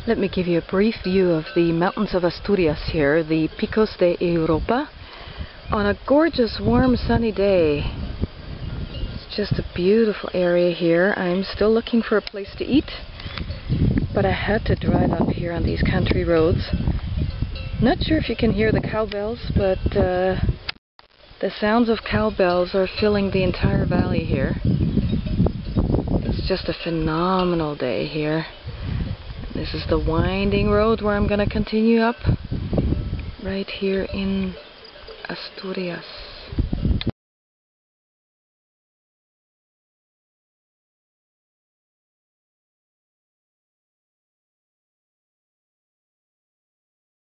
Let me give you a brief view of the mountains of Asturias here, the Picos de Europa, on a gorgeous, warm, sunny day. It's just a beautiful area here. I'm still looking for a place to eat, but I had to drive up here on these country roads. Not sure if you can hear the cowbells, but the sounds of cowbells are filling the entire valley here. It's just a phenomenal day here. This is the winding road where I'm going to continue up, right here in Asturias.